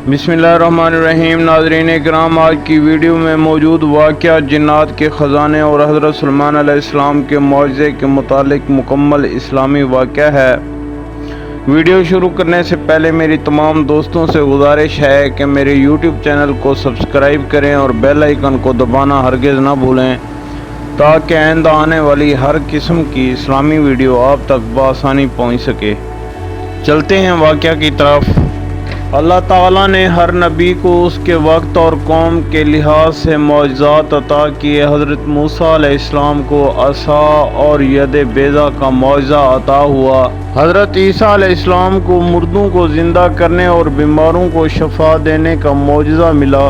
बिस्मिल्लाहिर्रहमानिर्रहीम। नाज़रीन इकराम, आज की वीडियो में मौजूद वाक़या जिन्नात के ख़जाने और हज़रत सुलेमान अलैहिस्सलाम के मौजज़े के मुतालिक मुकम्मल इस्लामी वाक़या है। वीडियो शुरू करने से पहले मेरी तमाम दोस्तों से गुजारिश है कि मेरे यूट्यूब चैनल को सब्सक्राइब करें और बेल आइकन को दबाना हरगिज़ ना भूलें, ताकि आइंदा आने वाली हर किस्म की इस्लामी वीडियो आप तक बआसानी पहुँच सके। चलते हैं वाक़या की तरफ। अल्लाह ताला ने हर नबी को उसके वक्त और कौम के लिहाज से मौजज़ात अता किए। हज़रत मूसा अलैहिस्सलाम को असा और यद बेज़ा का मौजज़ा अता हुआ। हज़रत ईसा अलैहिस्सलाम को मुर्दों को ज़िंदा करने और बीमारों को शफा देने का मौजज़ा मिला,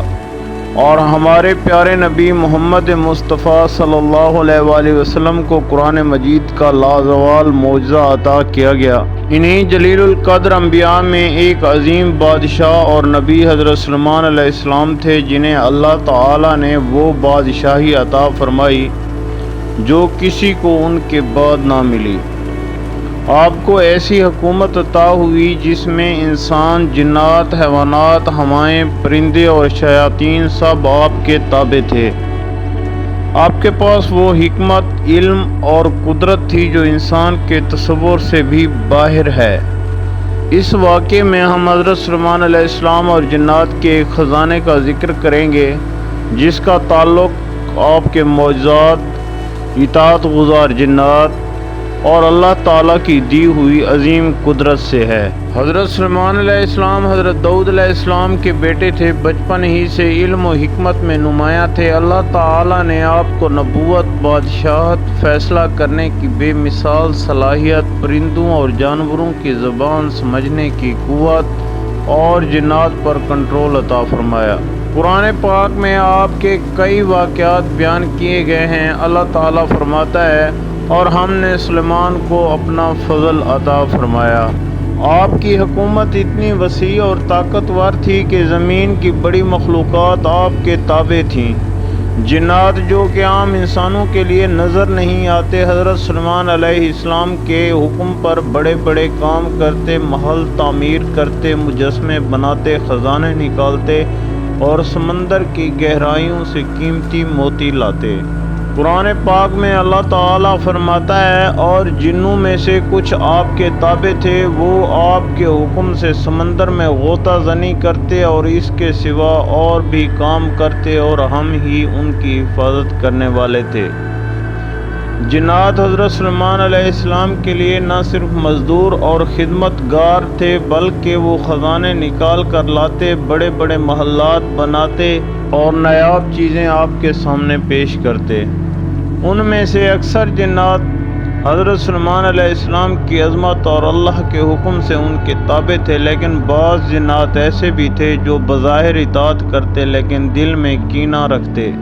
और हमारे प्यारे नबी मोहम्मद मुस्तफ़ा सल्लल्लाहु अलैहि वसल्लम को कुरान मजीद का लाज़वाल मौजज़ा अता किया गया। इन्हीं जलीलुल क़द्र अंबिया में एक अजीम बादशाह और नबी हज़रत सुलेमान अलैहिस्सलाम थे, जिन्हें अल्लाह ताला ने वो बादशाही अता फरमाई जो किसी को उनके बाद ना मिली। आपको ऐसी हुकूमत अता हुई जिसमें इंसान, जिन्नात, हैवानात, हवाएं, परिंदे और शयातीन सब आपके ताबे थे। आपके पास वो हिकमत, इल्म और कुदरत थी जो इंसान के तसव्वुर से भी बाहर है। इस वाक़े में हम हज़रत सुलेमान अलैहिस्सलाम और जिन्नात के एक ख़जाने का ज़िक्र करेंगे, जिसका ताल्लुक़ आपके मौजज़ात, इताअत गुज़ार जिन्नात और अल्लाह ताला की दी हुई अजीम कुदरत से है। हज़रत सुलेमान अलैहिस्सलाम हज़रत दाऊद अलैहिस्सलाम के बेटे थे। बचपन ही से इल्म और हिकमत में नुमायाँ थे। अल्लाह ताला ने आपको नबूवत, बादशाहत, फ़ैसला करने की बेमिसाल सलाहियत, परिंदों और जानवरों की ज़बान समझने की क़ुव्वत और जिन्नात पर कंट्रोल अता फरमाया। कुरान पाक में आपके कई वाक़यात बयान किए गए हैं। अल्लाह ताला फरमाता है, और हमने सुलेमान को अपना फजल अता फरमाया। आपकी हुकूमत इतनी वसी और ताकतवर थी कि ज़मीन की बड़ी मखलूक़ात आपके ताबे थीं। जिन्नात जो कि आम इंसानों के लिए नज़र नहीं आते, हज़रत सुलेमान अलैहिस्सलाम के हुक्म पर बड़े बड़े काम करते, महल तामीर करते, मुजस्मे बनाते, ख़जाने निकालते और समंदर की गहराइयों से कीमती मोती लाते। कुरान पाक में अल्लाह ताला फरमाता है, और जिन्नों में से कुछ आपके ताबे थे, वो आपके हुक्म से समंदर में गोता ज़नी करते और इसके सिवा और भी काम करते, और हम ही उनकी हिफाजत करने वाले थे। जिन्नात हज़रत सुलेमान अलैहिस्सलाम के लिए न सिर्फ मज़दूर और खिदमतगार थे, बल्कि वो ख़जाने निकाल कर लाते, बड़े बड़े महल्लात बनाते और नायाब चीज़ें आपके सामने पेश करते। उनमें से अक्सर जिन्नात हज़रत सुलेमान अलैहिस्सलाम की अज़मत और अल्लाह के हुक्म से उनके ताबे थे, लेकिन बाज़ जिन्नात ऐसे भी थे जो बज़ाहिर इताअत करते लेकिन दिल में कीना रखते।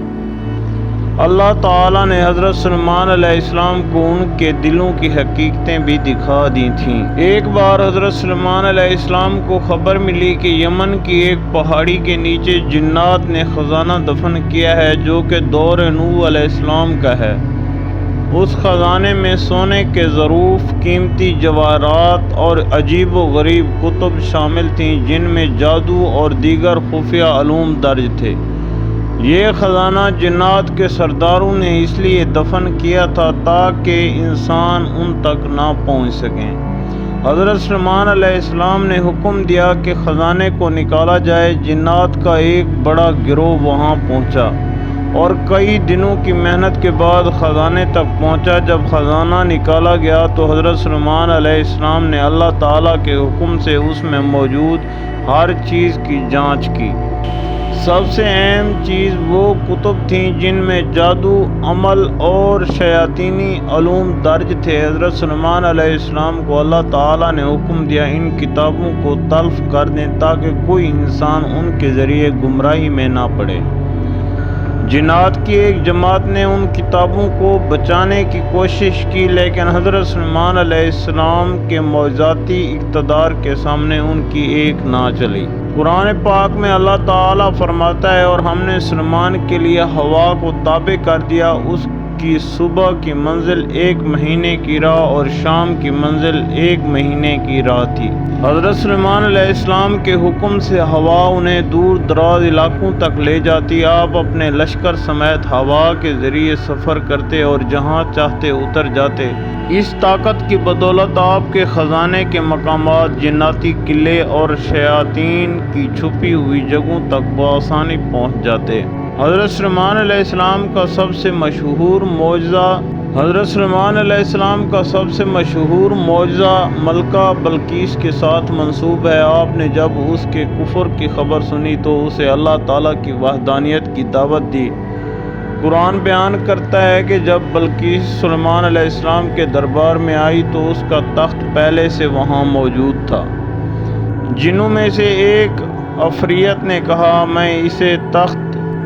अल्लाह ताला ने हज़रत सुलेमान अलैहिस्सलाम को उनके दिलों की हकीकतें भी दिखा दी थीं। एक बार हज़रत सुलेमान अलैहिस्सलाम को खबर मिली कि यमन की एक पहाड़ी के नीचे जिन्नात ने ख़जाना दफन किया है, जो कि दौर नूह अलैहिस्सलाम का है। उस ख़जाने में सोने के ज़रूफ़, कीमती जवाहरात और अजीब व गरीब कुतुब शामिल थीं, जिनमें जादू और दीगर खुफिया अलूम दर्ज थे। ये ख़जाना जिन्नात के सरदारों ने इसलिए दफन किया था ताकि इंसान उन तक ना पहुँच सकें। हज़रत सुलेमान अलैहिस्सलाम ने हुक्म दिया कि ख़जाने को निकाला जाए। जिन्नात का एक बड़ा गिरोह वहाँ पहुँचा और कई दिनों की मेहनत के बाद ख़जाने तक पहुँचा। जब ख़जाना निकाला गया तो हज़रत सुलेमान अलैहिस्सलाम ने अल्लाह ताला के हुक्म से उसमें मौजूद हर चीज़ की जाँच की। सबसे अहम चीज़ वो कुतुब थीं जिनमें जादू, अमल और शयातीनी अलूम दर्ज थे। हज़रत सुलेमान अलैहिस्सलाम को अल्लाह ताला ने हुक्म दिया, इन किताबों को तल्फ़ कर दें ताकि कोई इंसान उनके ज़रिए गुमराही में ना पड़े। जिन्नात की एक जमात ने उन किताबों को बचाने की कोशिश की, लेकिन हज़रत सुलेमान अलैहिस्सलाम के मौजज़ाती इक़्तिदार के सामने उनकी एक ना चली। कुरान पाक में अल्लाह ताला फरमाता है, और हमने सुलेमान के लिए हवा को ताबे कर दिया, کی صبح کی منزل 1 مہینے کی راہ اور شام کی منزل 1 مہینے کی راہ تھی۔ حضرت سلیمان علیہ السلام کے حکم سے ہوا انہیں دور دراز علاقوں تک لے جاتی۔ آپ اپنے لشکر سمیت ہوا کے ذریعے سفر کرتے اور جہاں چاہتے اتر جاتے۔ اس طاقت کی بدولت آپ کے خزانے کے مقامات، جناتی قلعے اور شیاطین کی چھپی ہوئی جگہوں تک بآسانی پہنچ جاتے۔ حضرت سلیمان علیہ السلام کا سب سے مشہور معجزہ ملکہ بلقیس کے ساتھ منسوب ہے۔ آپ نے جب اس کے کفر کی خبر سنی تو اسے اللہ تعالیٰ کی وحدانیت کی دعوت دی۔ قرآن بیان کرتا ہے کہ جب بلقیس سلیمان علیہ السلام کے دربار میں آئی تو اس کا تخت پہلے سے وہاں موجود تھا۔ جنوں میں سے ایک عفریت نے کہا، میں اسے تخت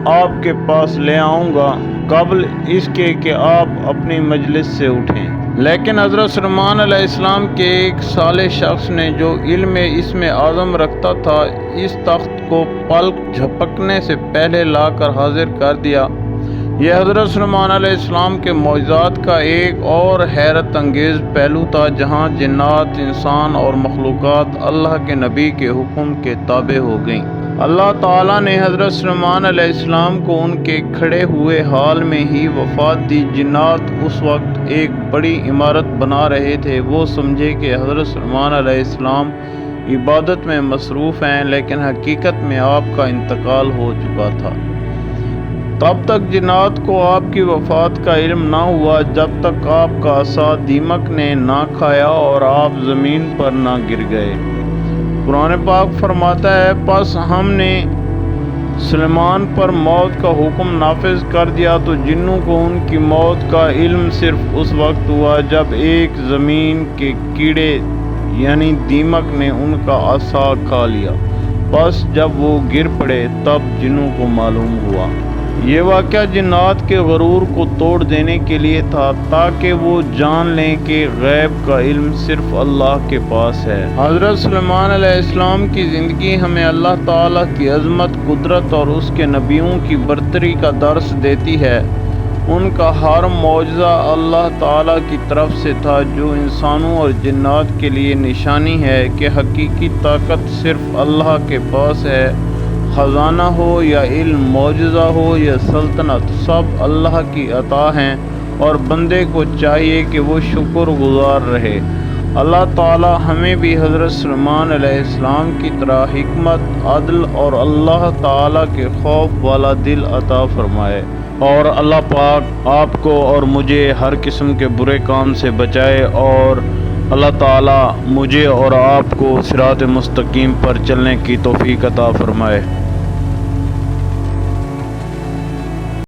آپ کے پاس لے آؤں گا قبل اس کے کہ آپ اپنی مجلس سے اٹھیں۔ لیکن حضرت سلیمان علیہ السلام کے ایک صالح شخص نے جو علم اسم اعظم رکھتا تھا، اس تخت کو پلک جھپکنے سے پہلے لا کر حاضر کر دیا۔ یہ حضرت سلیمان علیہ السلام کے معجزات کا ایک اور حیرت انگیز پہلو تھا، جہاں جنات، انسان اور مخلوقات اللہ کے نبی کے حکم کے تابع ہو گئیں۔ اللہ تعالیٰ نے حضرت سلیمان علیہ السلام کو ان کے کھڑے ہوئے حال میں ہی وفات دی۔ جنات اس وقت ایک بڑی عمارت بنا رہے تھے۔ وہ سمجھے کہ حضرت سلیمان علیہ السلام عبادت میں مصروف ہیں، لیکن حقیقت میں آپ کا انتقال ہو چکا تھا۔ تب تک جنات کو آپ کی وفات کا علم نہ ہوا جب تک آپ کا عصا دیمک نے نہ کھایا اور آپ زمین پر نہ گر گئے۔ قرآن پاک فرماتا ہے، پس ہم نے سلیمان پر موت کا حکم نافذ کر دیا تو جنوں کو ان کی موت کا علم صرف اس وقت ہوا جب ایک زمین کے کیڑے یعنی دیمک نے ان کا عصا کھا لیا۔ بس جب وہ گر پڑے تب جنوں کو معلوم ہوا۔ یہ واقعہ جنات کے غرور کو توڑ دینے کے لیے تھا، تاکہ وہ جان لیں کہ غیب کا علم صرف اللہ کے پاس ہے۔ حضرت سلیمان علیہ السلام کی زندگی ہمیں اللہ تعالیٰ کی عظمت، قدرت اور اس کے نبیوں کی برتری کا درس دیتی ہے۔ ان کا ہر معجزہ اللہ تعالیٰ کی طرف سے تھا، جو انسانوں اور جنات کے لیے نشانی ہے کہ حقیقی طاقت صرف اللہ کے پاس ہے۔ خزانہ ہو یا علم، معجزہ ہو یا سلطنت، سب اللہ کی عطا ہیں اور بندے کو چاہیے کہ وہ شکر گزار رہے۔ اللہ تعالی ہمیں بھی حضرت سلیمان علیہ السلام کی طرح حکمت، عدل اور اللہ تعالی کے خوف والا دل عطا فرمائے، اور اللہ پاک آپ کو اور مجھے ہر قسم کے برے کام سے بچائے، اور اللہ تعالی مجھے اور آپ کو صراط مستقیم پر چلنے کی توفیق عطا فرمائے۔